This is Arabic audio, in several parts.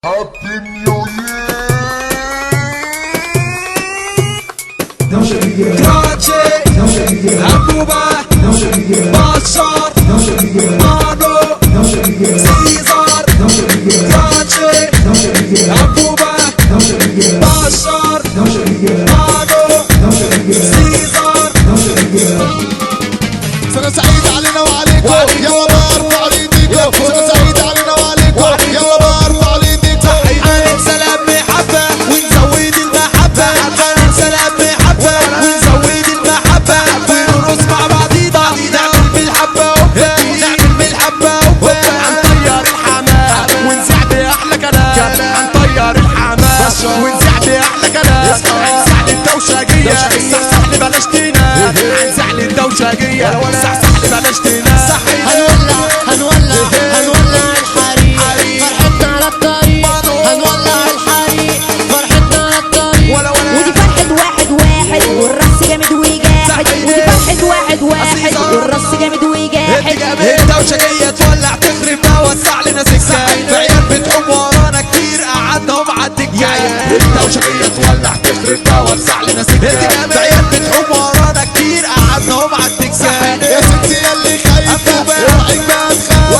Happy New Year. كراتشي أبوبة بشار مانو سيزار كراتشي أبوبة بشار مانو سيزار. سنة سعيدة علينا وعليكم يلا بارفع ايديكم. سنة سعيدة علينا وعليكم يلا بارفع ايديكم. عليك سلام محبة ونزود المحبة. عليك سلام محبة ونزود المحبة. ونرقص مع بعضينا نعمل بالحبة هوبا نعمل بالحبة هوبا. هنطير الحمام ونزع بأحلى كلام. هنطير الحمام ونزع بأحلى كلام. هنزع الدوشاجية صحصح لي بلاش تنام. هنزع الدوشاجية صحصح لي بلاش تنام. هنولع الحريق فرحتنا على الطريق. هنولع الحريق فرحتنا على الطريق. ودي فرحة واحد والرص جامد وجاحد. ودي فرحة واحد والرص جامد وجاحد. الدوشة جاية تولع تخرب بقى وسع لنا سكاية. عيال بتقوم ورانا كتير قعدناهم عالدكاية. الدوشة جاية تولع تخرب بقى وسع لنا سكاية. عيال بتقوم ورانا كتير قعدناهم عالدكاية. يا ستي ياللي خايفة اوعي ما تخافي.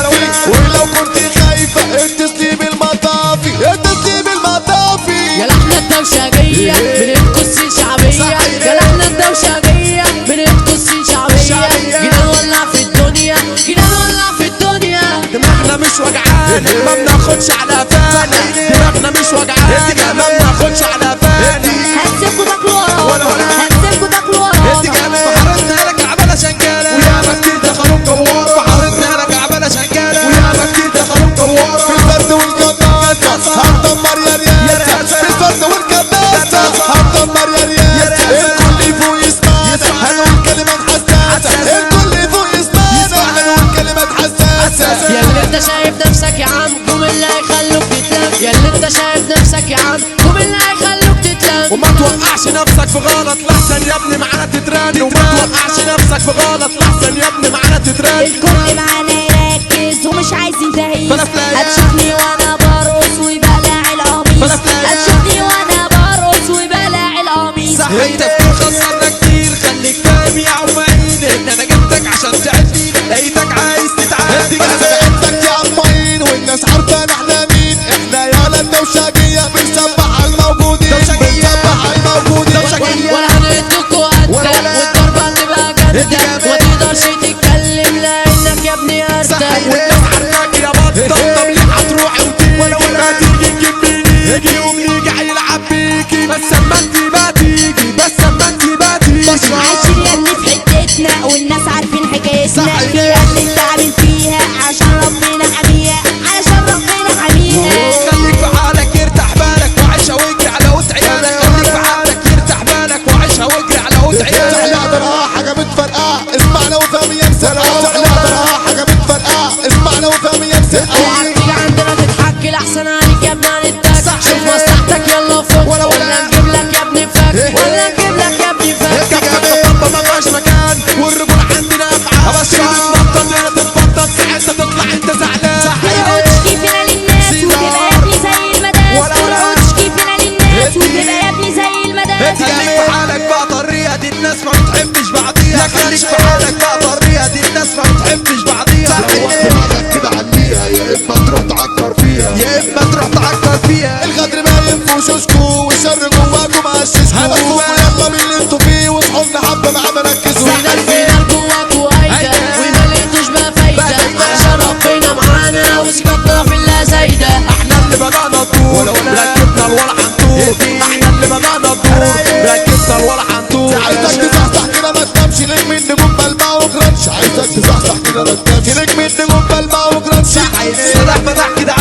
ولو كنت خايفة اتصلي بالمطافي اتصلي بالمطافي. يا لحنا الدوشاجية بنرقص شعبية. يا لحنا الدوشاجية بنرقص شعبية. جينا نولع في الدنيا جينا نولع في الدنيا. دماغنا مش وجعان ما بناخدش على فاني. دماغنا مش وجعان ما بناخدش على فاني. هنسيبكوا تاكلوا ورانا هنسيبكوا تاكلوا ورانا. وحارتنا لك عبالة شنكالة وياما كتير دخلوا جوارة. وحارتنا لك عبالة شنكالة وياما كتير دخلوا جوارة. في الفرد والكباسة هندمر يا رياسة. في الفرد والكباسة هندمر يا رياسة. الكل يفوق يسمعنا هنقول كلمات حساسة. الكل يفوق يسمعنا هنقول كلمات حساسة. يا اللي انت شايف نفسك يا عم قوم اللي هيخلوك تتلم. يا اللي انت شايف نفسك يا عم قوم اللي هيخلوك تتلم. وما توقعش نفسك في غلط لحسن يا ابني معانا تتراني. وما توقعش نفسك في غلط لحسن يا ابني معانا تتراني. الكل معانا يركز ومش عايزين تهيس. فلافلاية. هتشوفني وانا برقص وبقلع القميص. فلافلاية. هتشوفني وانا برقص وبقلع القميص. انت بتخسرنا كتير خليك فاهم يا عمين ان انا جبتك عشان تعدي لقيتك عايز تتعدي. انا بعتك يا عمين والناس عارفة احنا مين. احنا يالا الدوشاجية بنسبح على الموجودين. بنسبح على الموجودين. ولا هندوكوا قدك والضربة تبقى جدك. ما تقدرش تتكلم لانك يا ابني قدك. والناس عارفاك يا بطل. طب ليه هتروحي وتيجي ما تيجي تجيبني نيجي ونيجي هيلعب بيكي. بس اما انت بقى تيجي بس اما انت بقى تيجي. عايشين يا ابني في حتتنا والناس عارفين حكايتنا. صحيح. فيها اللي انت عامل فيها عشان ربنا حميها. علشان ربنا حميها. خليك في حالك يرتاح بالك وعيشها واجري على قوت عيالك. خليك في حالك يرتاح بالك وعيشها واجري على قوت عيالك. تحلى درها حاجة متفرقعة اسمعنا وفهم يا مسرقة. تحلى درها حاجة متفرقعة اسمعنا وفهم يا مسرقة. اوعى تيجي عندنا تتحكي لحسن عليك يا ابني هنتك. شوف مصلحتك يلا فوق ولا نجيب لك يا ابني فك. ولا نجيب لك يا ابني فك. الطبطبة مبقاش مكان والرجول عندنا افعال. بس تتبطل هنا تتبطل ساعتها تطلع انت زعلان. تقعد تشكي فينا للناس وتبقى يا ابني زي المداس. تقعد تشكي فينا للناس وتبقى يا ابني زي المداس. خليك في حالك بقى طريقة دي الناس ما بتحبش بعضيها. خليك في حالك بقى طريقة دي الناس ما بتحبش بعضيها. دماغك كده عليها يا اما تروح تعكر فيها. يا اما تروح تعكر فيها. الغدر باين في وشوشكوا والشر جواكوا مقششكوا. يلا باللي انتوا فيه واصحابنا حبة معانا ركزوا. فينا جواكوا هيدا وما لقيتوش بقى فايدة. عشان ربنا معانا وسكتنا في اللي زايدة. احنا اللي بدأنا الدور ركبنا الولا حنطور. احنا اللي بدأنا الدور ركبنا الولا حنطور. عايزك تصحصح كده ما تنامش نجم النجوم بلبع وكرانش. عايزك تصحصح كده ما تنامش نجم النجوم بلبع وكرانش. فتح كده